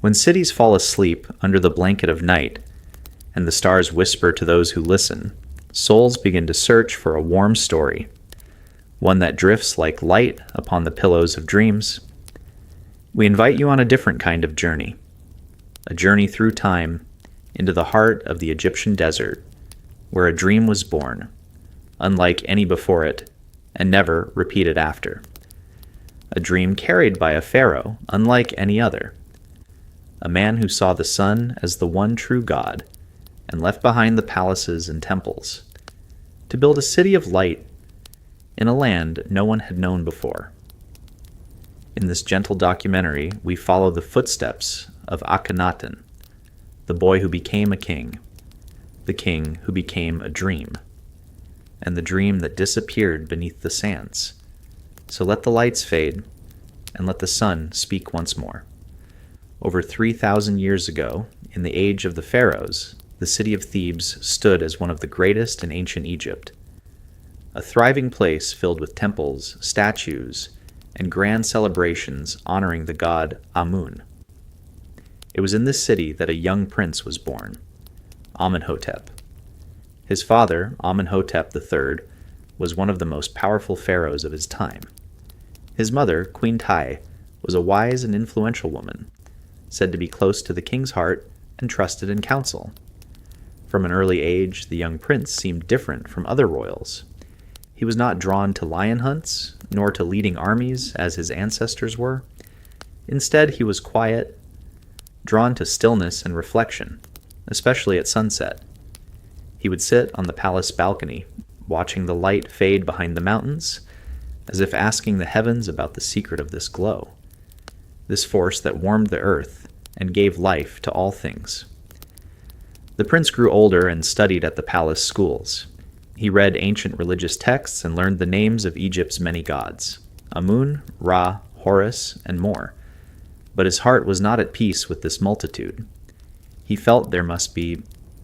When cities fall asleep under the blanket of night, and the stars whisper to those who listen, souls begin to search for a warm story, one that drifts like light upon the pillows of dreams. We invite you on a different kind of journey, a journey through time into the heart of the Egyptian desert, where a dream was born, unlike any before it, and never repeated after. A dream carried by a pharaoh unlike any other, a man who saw the sun as the one true God and left behind the palaces and temples to build a city of light in a land no one had known before. In this gentle documentary, we follow the footsteps of Akhenaten, the boy who became a king, the king who became a dream, and the dream that disappeared beneath the sands. So let the lights fade, and let the sun speak once more. Over 3,000 years ago, in the age of the pharaohs, the city of Thebes stood as one of the greatest in ancient Egypt, a thriving place filled with temples, statues, and grand celebrations honoring the god Amun. It was in this city that a young prince was born, Amenhotep. His father, Amenhotep III, was one of the most powerful pharaohs of his time. His mother, Queen Tai, was a wise and influential woman, said to be close to the king's heart and trusted in counsel. From an early age, the young prince seemed different from other royals. He was not drawn to lion hunts, nor to leading armies as his ancestors were. Instead, he was quiet, drawn to stillness and reflection, especially at sunset. He would sit on the palace balcony, watching the light fade behind the mountains, as if asking the heavens about the secret of this glow, this force that warmed the earth and gave life to all things. The prince grew older and studied at the palace schools. He read ancient religious texts and learned the names of Egypt's many gods, Amun, Ra, Horus, and more. But his heart was not at peace with this multitude. He felt there must be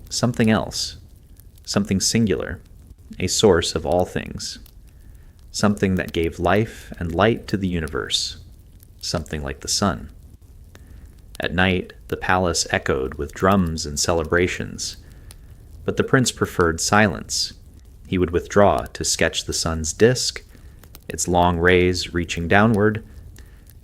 something else, something singular, a source of all things, something that gave life and light to the universe, something like the sun. At night, the palace echoed with drums and celebrations, but the prince preferred silence. He would withdraw to sketch the sun's disk, its long rays reaching downward,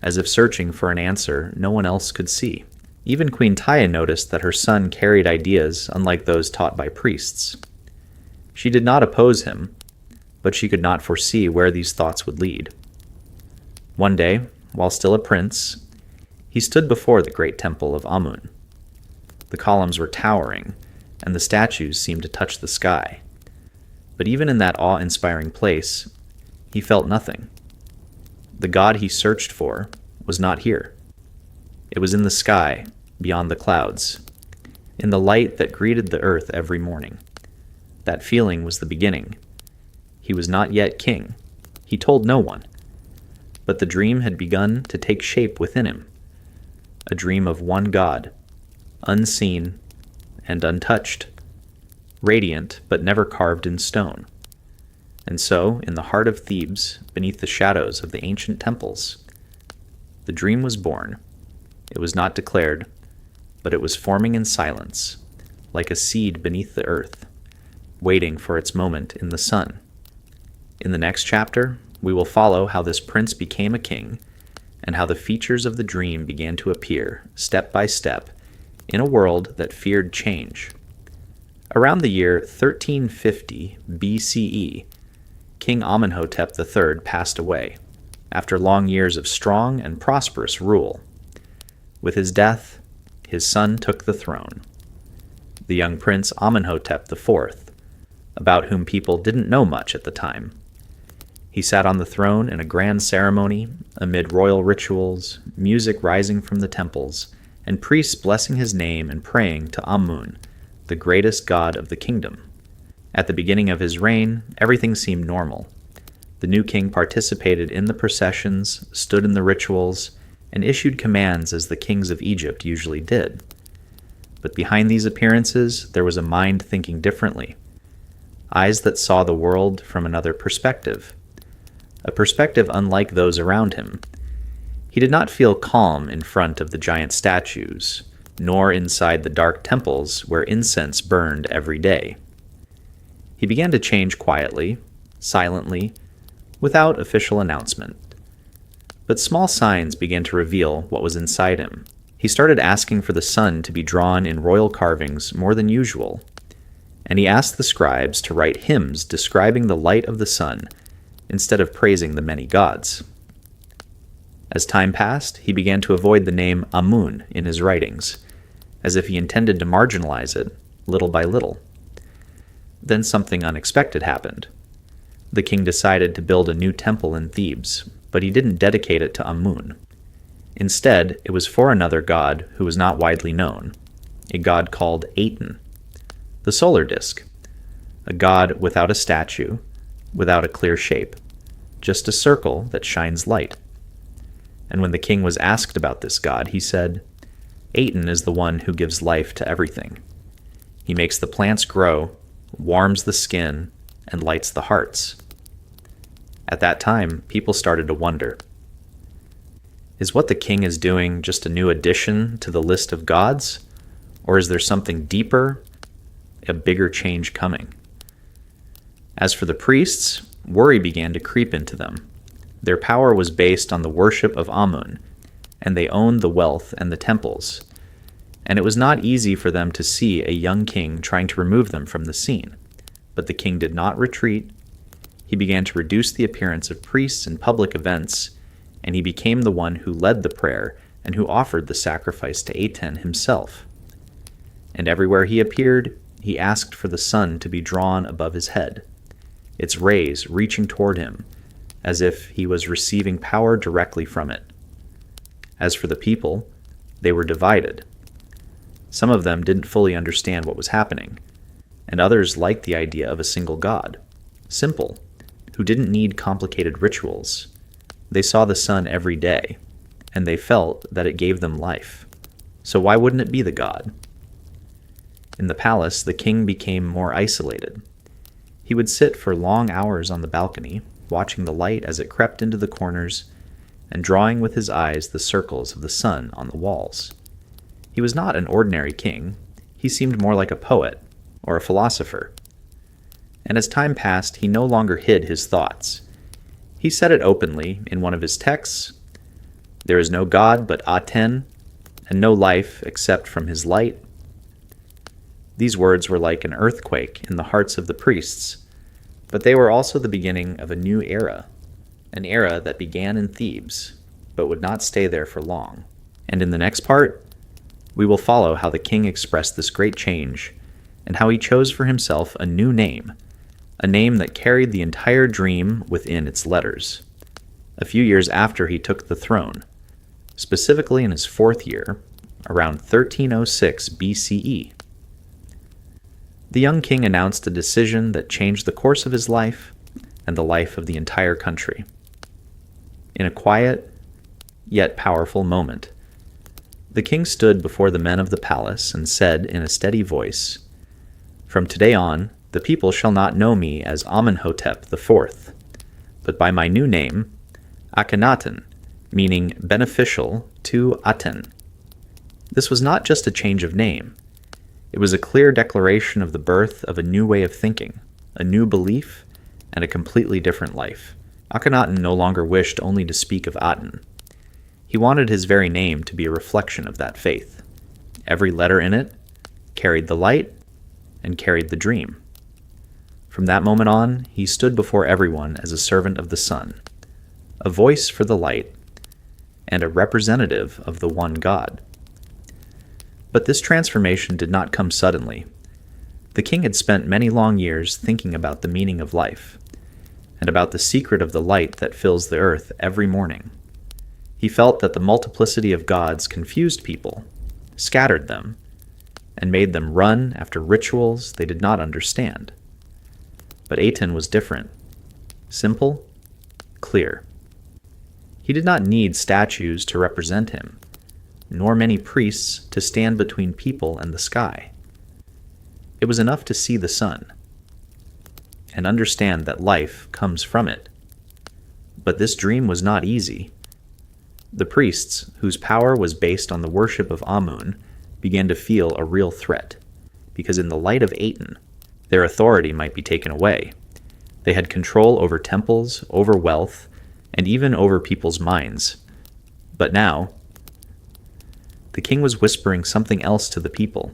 as if searching for an answer no one else could see. Even Queen Taya noticed that her son carried ideas unlike those taught by priests. She did not oppose him, but she could not foresee where these thoughts would lead. One day, while still a prince, he stood before the great temple of Amun. The columns were towering, and the statues seemed to touch the sky. But even in that awe-inspiring place, he felt nothing. The God he searched for was not here. It was in the sky, beyond the clouds, in the light that greeted the earth every morning. That feeling was the beginning. He was not yet king. He told no one. But the dream had begun to take shape within him. A dream of one God, unseen and untouched, radiant but never carved in stone. And so, in the heart of Thebes, beneath the shadows of the ancient temples, the dream was born. It was not declared, but it was forming in silence, like a seed beneath the earth, waiting for its moment in the sun. In the next chapter, we will follow how this prince became a king, and how the features of the dream began to appear, step by step, in a world that feared change. Around the year 1350 BCE, King Amenhotep III passed away, after long years of strong and prosperous rule. With his death, his son took the throne, the young prince Amenhotep IV, about whom people didn't know much at the time. He sat on the throne in a grand ceremony, amid royal rituals, music rising from the temples, and priests blessing his name and praying to Amun, the greatest god of the kingdom. At the beginning of his reign, everything seemed normal. The new king participated in the processions, stood in the rituals, and issued commands as the kings of Egypt usually did. But behind these appearances, there was a mind thinking differently, eyes that saw the world from another perspective, a perspective unlike those around him. He did not feel calm in front of the giant statues, nor inside the dark temples where incense burned every day. He began to change quietly, silently, without official announcement. But small signs began to reveal what was inside him. He started asking for the sun to be drawn in royal carvings more than usual, and he asked the scribes to write hymns describing the light of the sun instead of praising the many gods. As time passed, he began to avoid the name Amun in his writings, as if he intended to marginalize it little by little. Then something unexpected happened. The king decided to build a new temple in Thebes, but he didn't dedicate it to Amun. Instead, it was for another god who was not widely known, a god called Aten, the solar disk, a god without a statue, without a clear shape, just a circle that shines light. And when the king was asked about this god, he said, "Aten is the one who gives life to everything. He makes the plants grow, warms the skin, and lights the hearts." At that time, people started to wonder, is what the king is doing just a new addition to the list of gods? Or is there something deeper, a bigger change coming? As for the priests, worry began to creep into them. Their power was based on the worship of Amun, and they owned the wealth and the temples. And it was not easy for them to see a young king trying to remove them from the scene. But the king did not retreat. He began to reduce the appearance of priests in public events, and he became the one who led the prayer and who offered the sacrifice to Aten himself. And everywhere he appeared, he asked for the sun to be drawn above his head, its rays reaching toward him, as if he was receiving power directly from it. As for the people, they were divided. Some of them didn't fully understand what was happening, and others liked the idea of a single god, simple, who didn't need complicated rituals. They saw the sun every day, and they felt that it gave them life. So why wouldn't it be the god? In the palace, the king became more isolated. He would sit for long hours on the balcony, watching the light as it crept into the corners, and drawing with his eyes the circles of the sun on the walls. He was not an ordinary king. He seemed more like a poet or a philosopher. And as time passed, he no longer hid his thoughts. He said it openly in one of his texts. There is no God but Aten, and no life except from his light. These words were like an earthquake in the hearts of the priests, but they were also the beginning of a new era, an era that began in Thebes, but would not stay there for long. And in the next part, we will follow how the king expressed this great change, and how he chose for himself a new name, a name that carried the entire dream within its letters. A few years after he took the throne, specifically in his 4th year, around 1306 BCE, the young king announced a decision that changed the course of his life and the life of the entire country. In a quiet, yet powerful moment, the king stood before the men of the palace and said in a steady voice, "From today on, the people shall not know me as Amenhotep IV, but by my new name, Akhenaten, meaning beneficial to Aten." This was not just a change of name. It was a clear declaration of the birth of a new way of thinking, a new belief, and a completely different life. Akhenaten no longer wished only to speak of Aten. He wanted his very name to be a reflection of that faith. Every letter in it carried the light and carried the dream. From that moment on, he stood before everyone as a servant of the sun, a voice for the light, and a representative of the one God. But this transformation did not come suddenly. The king had spent many long years thinking about the meaning of life, and about the secret of the light that fills the earth every morning. He felt that the multiplicity of gods confused people, scattered them, and made them run after rituals they did not understand. But Aten was different. Simple, clear. He did not need statues to represent him, nor many priests to stand between people and the sky. It was enough to see the sun and understand that life comes from it. But this dream was not easy. The priests, whose power was based on the worship of Amun, began to feel a real threat, because in the light of Aten, their authority might be taken away. They had control over temples, over wealth, and even over people's minds. But now, the king was whispering something else to the people.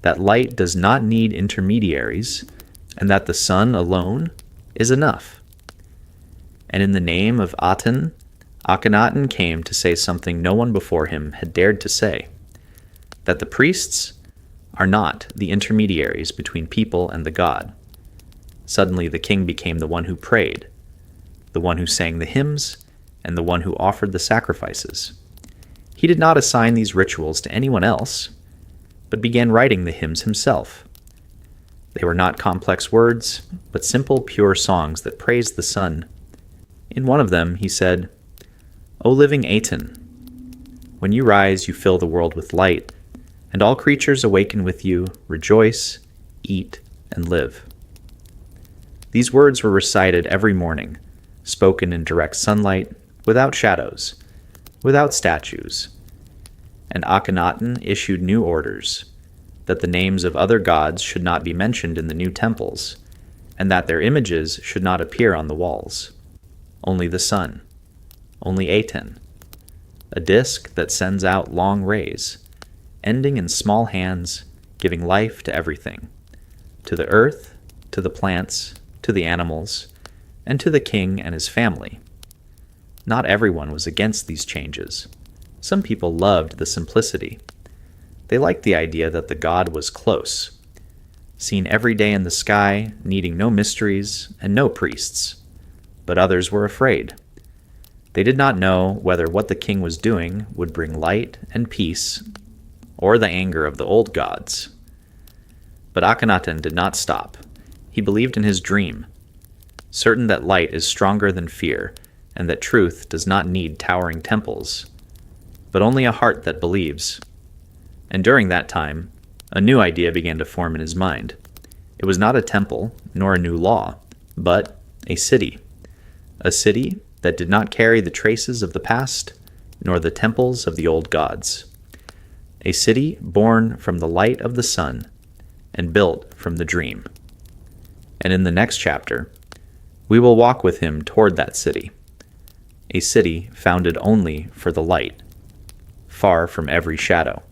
That light does not need intermediaries, and that the sun alone is enough. And in the name of Aten, Akhenaten came to say something no one before him had dared to say, that the priests are not the intermediaries between people and the god. Suddenly the king became the one who prayed, the one who sang the hymns, and the one who offered the sacrifices. He did not assign these rituals to anyone else, but began writing the hymns himself. They were not complex words, but simple, pure songs that praised the sun. In one of them he said, "O living Aten, when you rise you fill the world with light, and all creatures awaken with you, rejoice, eat, and live." These words were recited every morning, spoken in direct sunlight, without shadows, without statues. And Akhenaten issued new orders, that the names of other gods should not be mentioned in the new temples, and that their images should not appear on the walls. Only the sun, only Aten, a disk that sends out long rays, ending in small hands, giving life to everything, to the earth, to the plants, to the animals, and to the king and his family. Not everyone was against these changes. Some people loved the simplicity. They liked the idea that the god was close, seen every day in the sky, needing no mysteries and no priests. But others were afraid. They did not know whether what the king was doing would bring light and peace, or the anger of the old gods. But Akhenaten did not stop. He believed in his dream, certain that light is stronger than fear, and that truth does not need towering temples, but only a heart that believes. And during that time, a new idea began to form in his mind. It was not a temple, nor a new law, but a city that did not carry the traces of the past, nor the temples of the old gods. A city born from the light of the sun, and built from the dream. And in the next chapter, we will walk with him toward that city, a city founded only for the light, far from every shadow.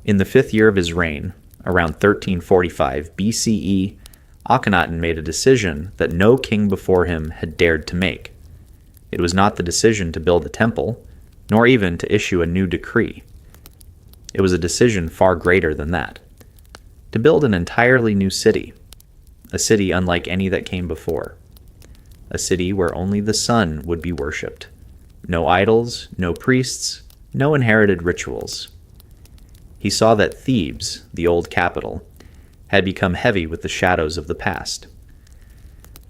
In the 5th year of his reign, around 1345 BCE, Akhenaten made a decision that no king before him had dared to make. It was not the decision to build a temple, nor even to issue a new decree. It was a decision far greater than that. To build an entirely new city, a city unlike any that came before. A city where only the sun would be worshipped. No idols, no priests, no inherited rituals. He saw that Thebes, the old capital, had become heavy with the shadows of the past.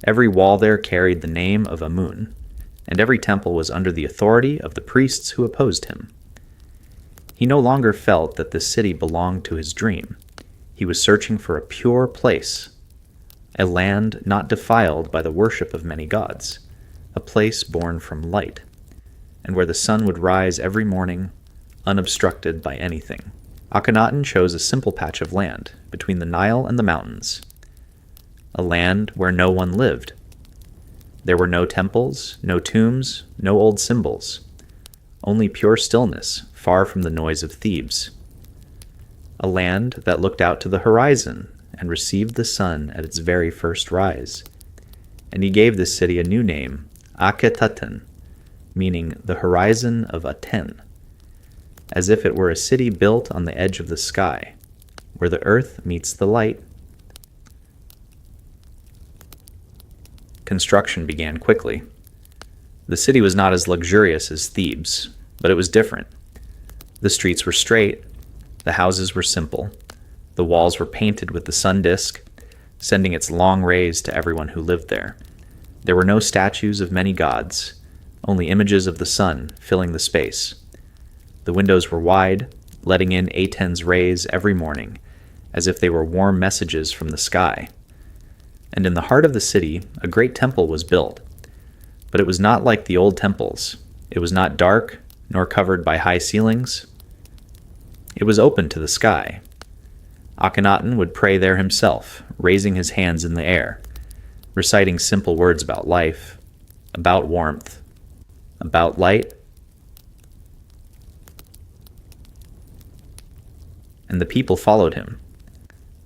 Every wall there carried the name of Amun, and every temple was under the authority of the priests who opposed him. He no longer felt that this city belonged to his dream. He was searching for a pure place, a land not defiled by the worship of many gods, a place born from light, and where the sun would rise every morning, unobstructed by anything. Akhenaten chose a simple patch of land between the Nile and the mountains, a land where no one lived. There were no temples, no tombs, no old symbols, only pure stillness, far from the noise of Thebes. A land that looked out to the horizon and received the sun at its very first rise. And he gave this city a new name, Akhetaten, meaning the horizon of Aten, as if it were a city built on the edge of the sky, where the earth meets the light. Construction began quickly. The city was not as luxurious as Thebes, but it was different. The streets were straight, the houses were simple, the walls were painted with the sun disk, sending its long rays to everyone who lived there. There were no statues of many gods, only images of the sun filling the space. The windows were wide, letting in Aten's rays every morning, as if they were warm messages from the sky. And in the heart of the city, a great temple was built. But it was not like the old temples. It was not dark, nor covered by high ceilings. It was open to the sky. Akhenaten would pray there himself, raising his hands in the air, reciting simple words about life, about warmth, about light. And the people followed him,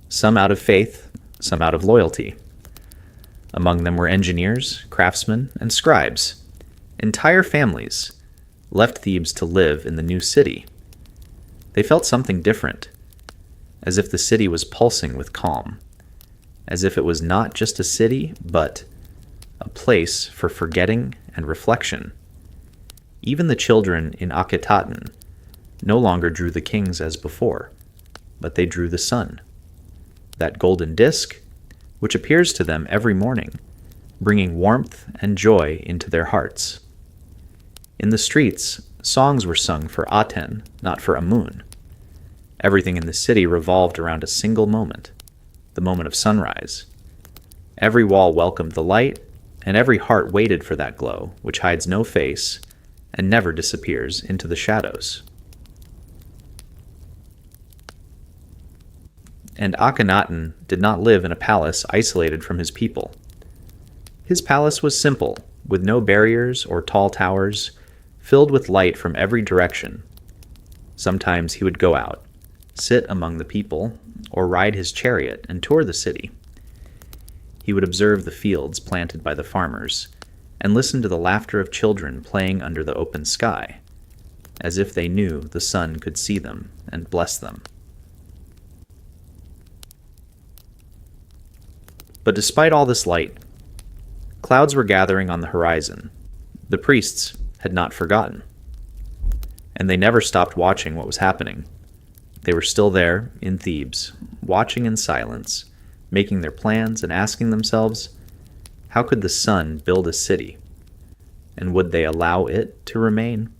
some out of faith, some out of loyalty. Among them were engineers, craftsmen, and scribes. Entire families left Thebes to live in the new city. They felt something different, as if the city was pulsing with calm, as if it was not just a city, but a place for forgetting and reflection. Even the children in Akhetaten no longer drew the kings as before, but they drew the sun, that golden disk which appears to them every morning, bringing warmth and joy into their hearts. In the streets, songs were sung for Aten, not for Amun. Everything in the city revolved around a single moment, the moment of sunrise. Every wall welcomed the light, and every heart waited for that glow, which hides no face and never disappears into the shadows. And Akhenaten did not live in a palace isolated from his people. His palace was simple, with no barriers or tall towers, filled with light from every direction. Sometimes he would go out, sit among the people, or ride his chariot and tour the city. He would observe the fields planted by the farmers, and listen to the laughter of children playing under the open sky, as if they knew the sun could see them and bless them. But despite all this light, clouds were gathering on the horizon. The priests had not forgotten, and they never stopped watching what was happening. They were still there in Thebes, watching in silence, making their plans and asking themselves, how could the sun build a city? And would they allow it to remain?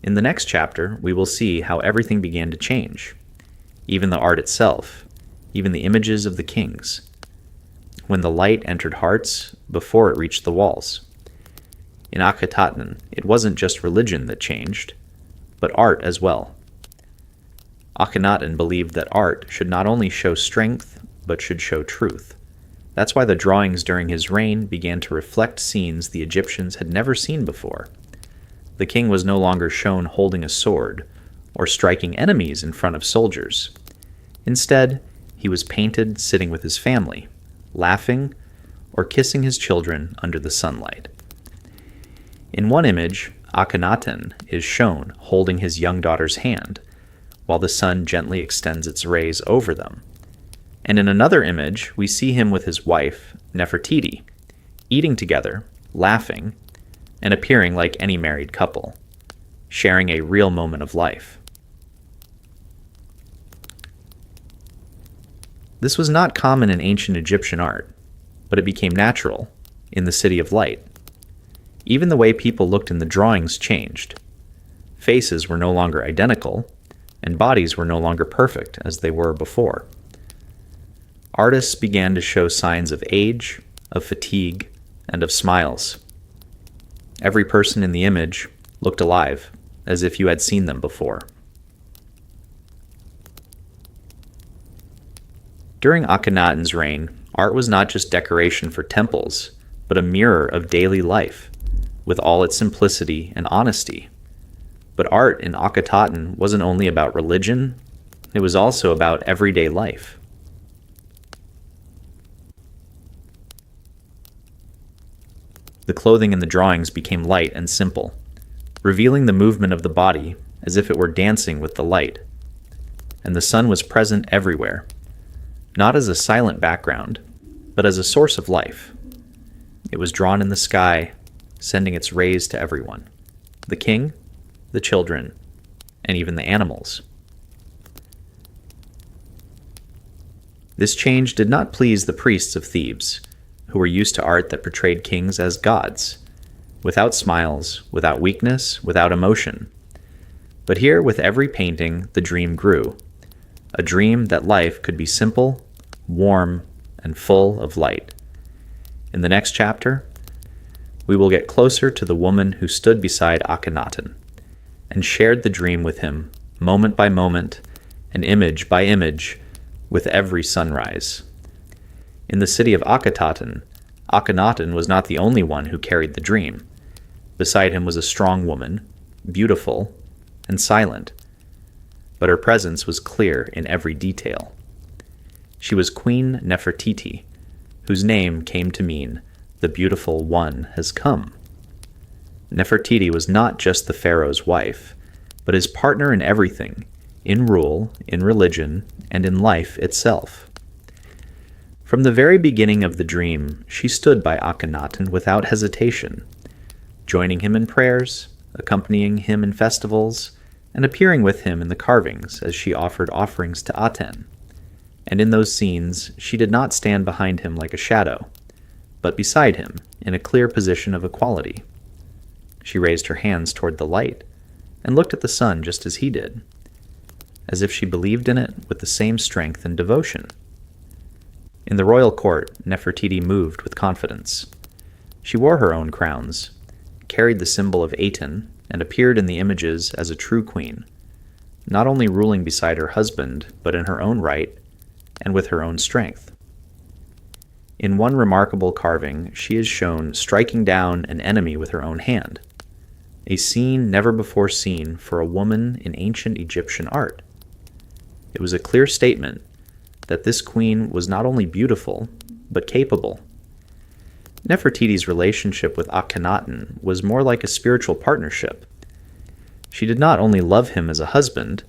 In the next chapter, we will see how everything began to change. Even the art itself, even the images of the kings, when the light entered hearts before it reached the walls. In Akhetaten, it wasn't just religion that changed, but art as well. Akhenaten believed that art should not only show strength, but should show truth. That's why the drawings during his reign began to reflect scenes the Egyptians had never seen before. The king was no longer shown holding a sword, or striking enemies in front of soldiers. Instead, he was painted sitting with his family, laughing, or kissing his children under the sunlight. In one image, Akhenaten is shown holding his young daughter's hand, while the sun gently extends its rays over them. And in another image, we see him with his wife, Nefertiti, eating together, laughing, and appearing like any married couple, sharing a real moment of life. This was not common in ancient Egyptian art, but it became natural in the City of Light. Even the way people looked in the drawings changed. Faces were no longer identical, and bodies were no longer perfect as they were before. Artists began to show signs of age, of fatigue, and of smiles. Every person in the image looked alive, as if you had seen them before. During Akhenaten's reign, art was not just decoration for temples, but a mirror of daily life, with all its simplicity and honesty. But art in Akhetaten wasn't only about religion, it was also about everyday life. The clothing in the drawings became light and simple, revealing the movement of the body as if it were dancing with the light. And the sun was present everywhere, not as a silent background, but as a source of life. It was drawn in the sky, sending its rays to everyone, the king, the children, and even the animals. This change did not please the priests of Thebes, who were used to art that portrayed kings as gods, without smiles, without weakness, without emotion. But here, with every painting, the dream grew. a dream that life could be simple, warm, and full of light. In the next chapter, we will get closer to the woman who stood beside Akhenaten and shared the dream with him, moment by moment and image by image, with every sunrise. In the city of Akhetaten, Akhenaten was not the only one who carried the dream. Beside him was a strong woman, beautiful and silent, but her presence was clear in every detail. She was Queen Nefertiti, whose name came to mean, "The beautiful one has come." Nefertiti was not just the pharaoh's wife, but his partner in everything, in rule, in religion, and in life itself. From the very beginning of the dream, she stood by Akhenaten without hesitation, joining him in prayers, accompanying him in festivals, and appearing with him in the carvings as she offered offerings to Aten. And in those scenes, she did not stand behind him like a shadow, but beside him, in a clear position of equality. She raised her hands toward the light and looked at the sun just as he did, as if she believed in it with the same strength and devotion. In the royal court, Nefertiti moved with confidence. She wore her own crowns, carried the symbol of Aten, and appeared in the images as a true queen, not only ruling beside her husband, but in her own right and with her own strength. In one remarkable carving, she is shown striking down an enemy with her own hand, a scene never before seen for a woman in ancient Egyptian art. It was a clear statement that this queen was not only beautiful, but capable. Nefertiti's relationship with Akhenaten was more like a spiritual partnership. She did not only love him as a husband,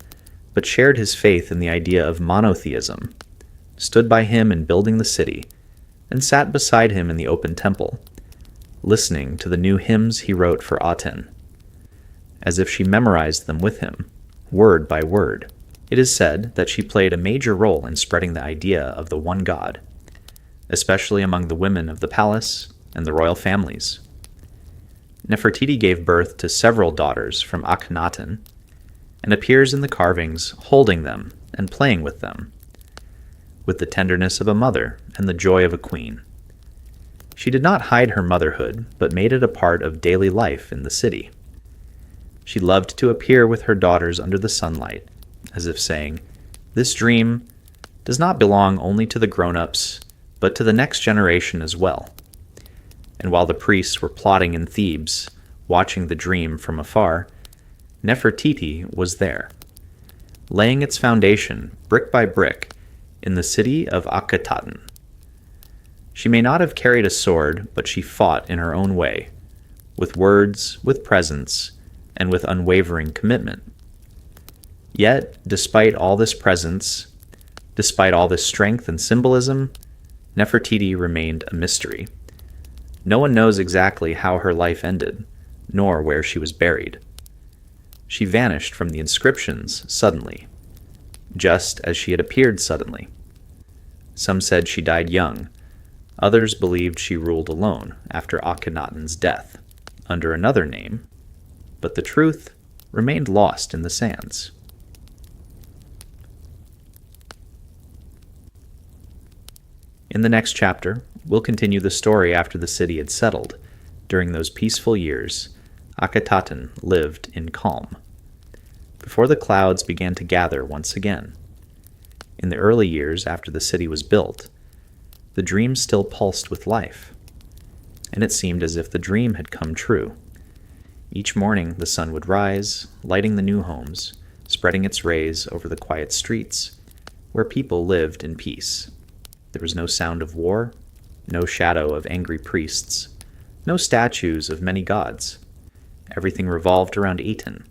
but shared his faith in the idea of monotheism, stood by him in building the city, and sat beside him in the open temple, listening to the new hymns he wrote for Aten, as if she memorized them with him, word by word. It is said that she played a major role in spreading the idea of the one God, especially among the women of the palace and the royal families. Nefertiti gave birth to several daughters from Akhenaten and appears in the carvings holding them and playing with them, with the tenderness of a mother and the joy of a queen. She did not hide her motherhood, but made it a part of daily life in the city. She loved to appear with her daughters under the sunlight, as if saying, "This dream does not belong only to the grown-ups, but to the next generation as well." And while the priests were plotting in Thebes, watching the dream from afar, Nefertiti was there, laying its foundation, brick by brick, in the city of Akhetaten. She may not have carried a sword, but she fought in her own way, with words, with presence, and with unwavering commitment. Yet, despite all this presence, despite all this strength and symbolism, Nefertiti remained a mystery. No one knows exactly how her life ended, nor where she was buried. She vanished from the inscriptions suddenly, just as she had appeared suddenly. Some said she died young. Others believed she ruled alone after Akhenaten's death, under another name, but the truth remained lost in the sands. In the next chapter, we'll continue the story after the city had settled. During those peaceful years, Akhetaten lived in calm, before the clouds began to gather once again. In the early years after the city was built, the dream still pulsed with life, and it seemed as if the dream had come true. Each morning the sun would rise, lighting the new homes, spreading its rays over the quiet streets, where people lived in peace. There was no sound of war, no shadow of angry priests, no statues of many gods. Everything revolved around Aten,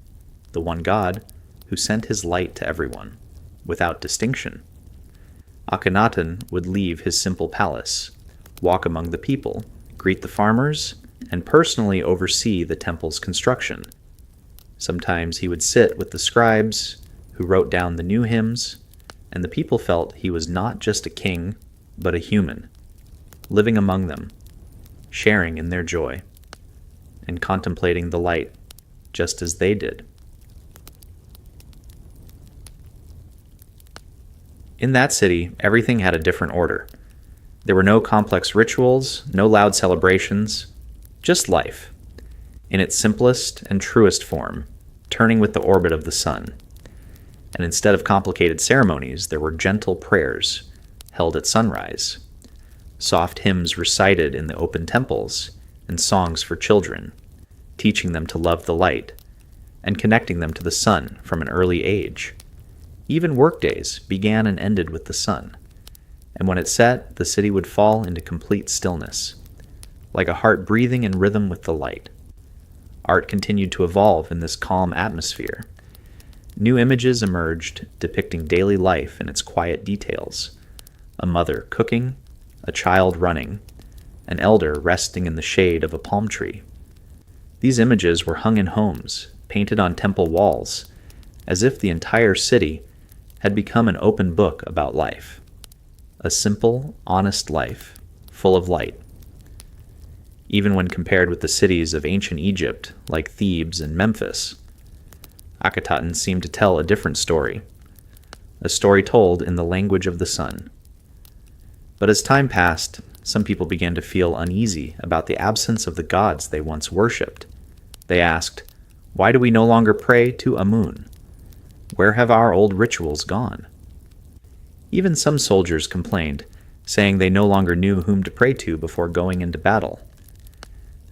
the one God who sent his light to everyone, without distinction. Akhenaten would leave his simple palace, walk among the people, greet the farmers, and personally oversee the temple's construction. Sometimes he would sit with the scribes, who wrote down the new hymns, and the people felt he was not just a king, but a human, living among them, sharing in their joy, and contemplating the light just as they did. In that city, everything had a different order. There were no complex rituals, no loud celebrations, just life, in its simplest and truest form, turning with the orbit of the sun. And instead of complicated ceremonies, there were gentle prayers held at sunrise, soft hymns recited in the open temples, and songs for children, teaching them to love the light and connecting them to the sun from an early age. Even workdays began and ended with the sun, and when it set, the city would fall into complete stillness, like a heart breathing in rhythm with the light. Art continued to evolve in this calm atmosphere. New images emerged depicting daily life in its quiet details: a mother cooking, a child running, an elder resting in the shade of a palm tree. These images were hung in homes, painted on temple walls, as if the entire city had become an open book about life. A simple, honest life, full of light. Even when compared with the cities of ancient Egypt, like Thebes and Memphis, Akhetaten seemed to tell a different story, a story told in the language of the sun. But as time passed, some people began to feel uneasy about the absence of the gods they once worshipped. They asked, "Why do we no longer pray to Amun? Where have our old rituals gone?" Even some soldiers complained, saying they no longer knew whom to pray to before going into battle.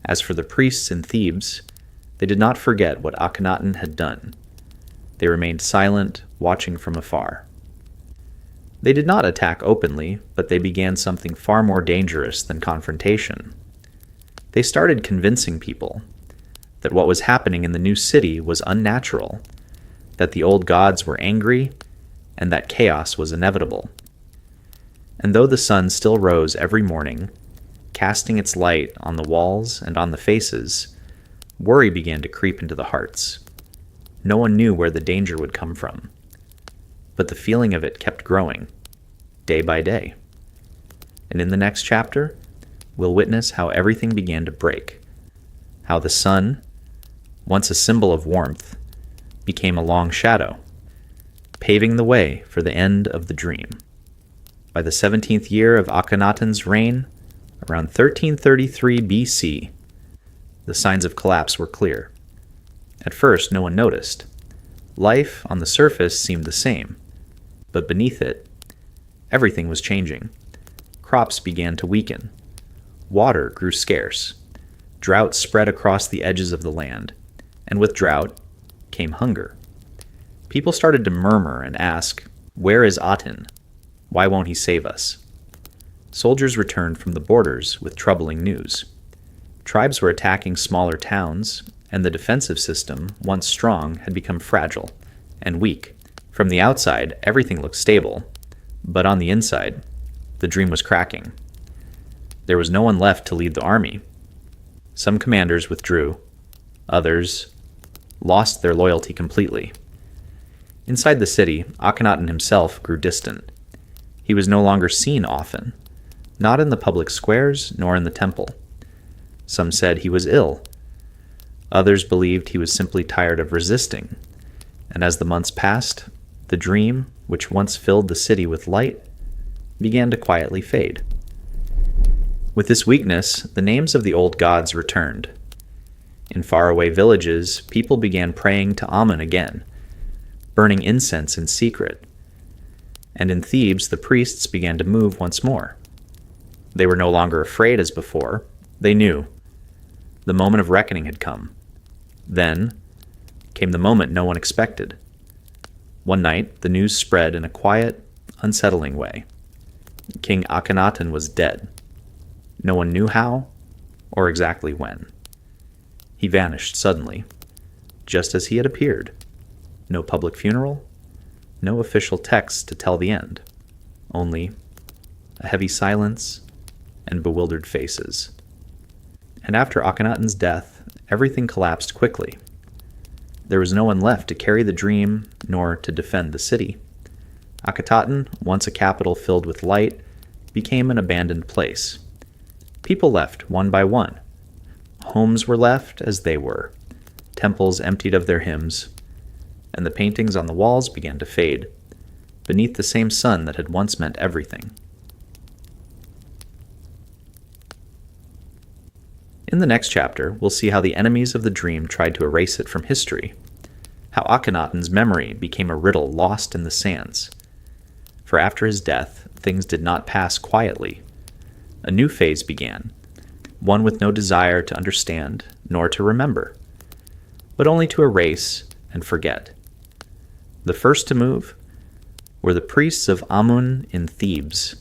As for the priests in Thebes, they did not forget what Akhenaten had done. They remained silent, watching from afar. They did not attack openly, but they began something far more dangerous than confrontation. They started convincing people that what was happening in the new city was unnatural, that the old gods were angry, and that chaos was inevitable. And though the sun still rose every morning, casting its light on the walls and on the faces, worry began to creep into the hearts. No one knew where the danger would come from, but the feeling of it kept growing, day by day. And in the next chapter, we'll witness how everything began to break, how the sun, once a symbol of warmth, became a long shadow, paving the way for the end of the dream. By the 17th year of Akhenaten's reign, around 1333 BC, the signs of collapse were clear. At first, no one noticed. Life on the surface seemed the same, but beneath it, everything was changing. Crops began to weaken. Water grew scarce. Drought spread across the edges of the land, and with drought came hunger. People started to murmur and ask, "Where is Aten? Why won't he save us?" Soldiers returned from the borders with troubling news. Tribes were attacking smaller towns, and the defensive system, once strong, had become fragile and weak. From the outside, everything looked stable, but on the inside, the dream was cracking. There was no one left to lead the army. Some commanders withdrew. Others lost their loyalty completely. Inside the city, Akhenaten himself grew distant. He was no longer seen often, not in the public squares nor in the temple. Some said he was ill. Others believed he was simply tired of resisting. And as the months passed, the dream, which once filled the city with light, began to quietly fade. With this weakness, the names of the old gods returned. In faraway villages, people began praying to Amun again, burning incense in secret. And in Thebes, the priests began to move once more. They were no longer afraid as before. They knew. The moment of reckoning had come. Then came the moment no one expected. One night, the news spread in a quiet, unsettling way. King Akhenaten was dead. No one knew how or exactly when. He vanished suddenly, just as he had appeared. No public funeral, no official text to tell the end. Only a heavy silence and bewildered faces. And after Akhenaten's death, everything collapsed quickly. There was no one left to carry the dream nor to defend the city. Akhetaten, once a capital filled with light, became an abandoned place. People left one by one. Homes were left as they were, temples emptied of their hymns, and the paintings on the walls began to fade beneath the same sun that had once meant everything. In the next chapter, we'll see how the enemies of the dream tried to erase it from history, how Akhenaten's memory became a riddle lost in the sands. For after his death, things did not pass quietly. A new phase began, one with no desire to understand nor to remember, but only to erase and forget. The first to move were the priests of Amun in Thebes.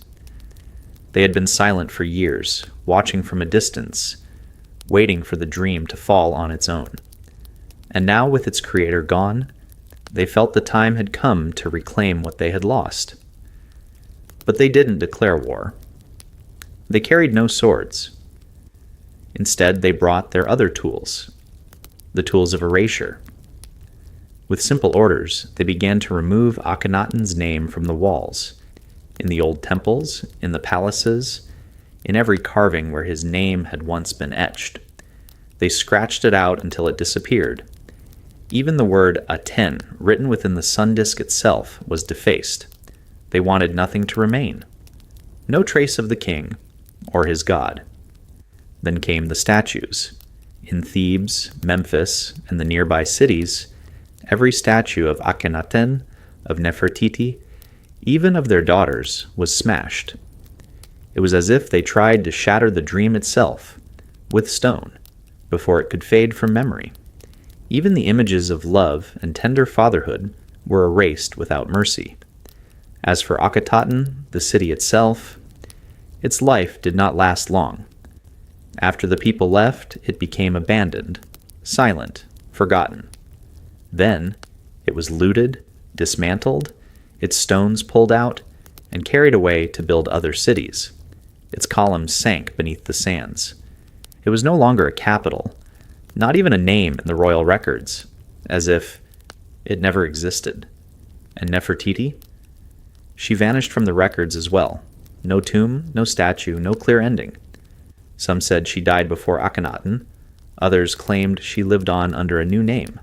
They had been silent for years, watching from a distance, waiting for the dream to fall on its own. And now, with its creator gone, they felt the time had come to reclaim what they had lost. But they didn't declare war. They carried no swords. Instead, they brought their other tools, the tools of erasure. With simple orders, they began to remove Akhenaten's name from the walls, in the old temples, in the palaces, in every carving where his name had once been etched. They scratched it out until it disappeared. Even the word Aten, written within the sun disk itself, was defaced. They wanted nothing to remain. No trace of the king or his god. Then came the statues. In Thebes, Memphis, and the nearby cities, every statue of Akhenaten, of Nefertiti, even of their daughters, was smashed. It was as if they tried to shatter the dream itself, with stone, before it could fade from memory. Even the images of love and tender fatherhood were erased without mercy. As for Akhetaten, the city itself, its life did not last long. After the people left, it became abandoned, silent, forgotten. Then, it was looted, dismantled, its stones pulled out, and carried away to build other cities. Its columns sank beneath the sands. It was no longer a capital, not even a name in the royal records, as if it never existed. And Nefertiti? She vanished from the records as well. No tomb, no statue, no clear ending. Some said she died before Akhenaten, others claimed she lived on under a new name,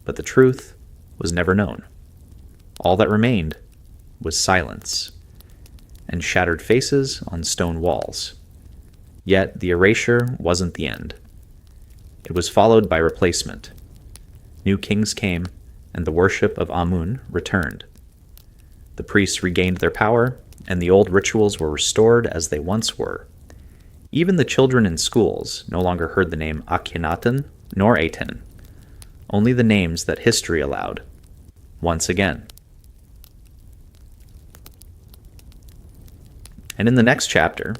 but the truth was never known. All that remained was silence and shattered faces on stone walls. Yet the erasure wasn't the end. It was followed by replacement. New kings came, and the worship of Amun returned. The priests regained their power, and the old rituals were restored as they once were. Even the children in schools no longer heard the name Akhenaten nor Aten, only the names that history allowed, once again. And in the next chapter,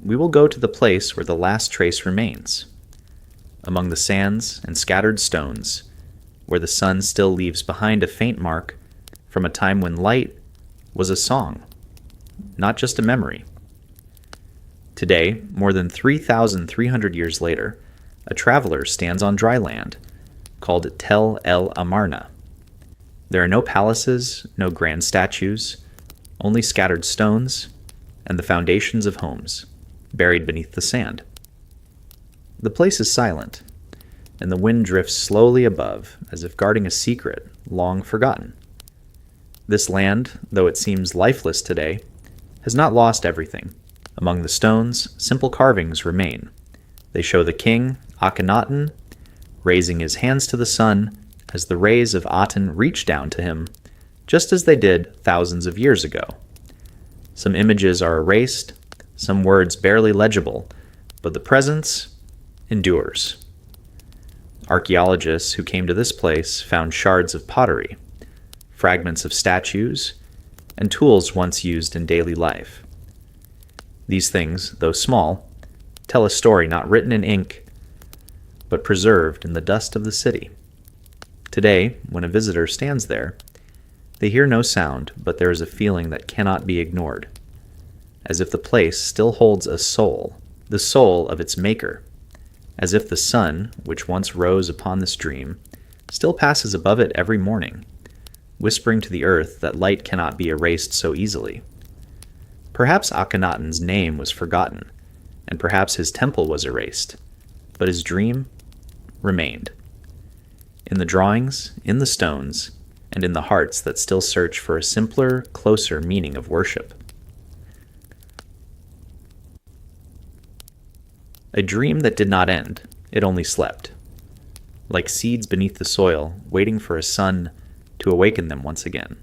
we will go to the place where the last trace remains, among the sands and scattered stones, where the sun still leaves behind a faint mark from a time when light was a song, not just a memory. Today, more than 3,300 years later, a traveler stands on dry land, called Tel El Amarna. There are no palaces, no grand statues, only scattered stones and the foundations of homes, buried beneath the sand. The place is silent, and the wind drifts slowly above, as if guarding a secret long forgotten. This land, though it seems lifeless today, has not lost everything. Among the stones, simple carvings remain. They show the king, Akhenaten, raising his hands to the sun as the rays of Aten reach down to him, just as they did thousands of years ago. Some images are erased, some words barely legible, but the presence endures. Archaeologists who came to this place found shards of pottery, fragments of statues, and tools once used in daily life. These things, though small, tell a story not written in ink, but preserved in the dust of the city. Today, when a visitor stands there, they hear no sound, but there is a feeling that cannot be ignored, as if the place still holds a soul, the soul of its maker, as if the sun, which once rose upon this dream, still passes above it every morning, whispering to the earth that light cannot be erased so easily. Perhaps Akhenaten's name was forgotten, and perhaps his temple was erased, but his dream remained. In the drawings, in the stones, and in the hearts that still search for a simpler, closer meaning of worship. A dream that did not end, it only slept, like seeds beneath the soil, waiting for a sun to awaken them once again.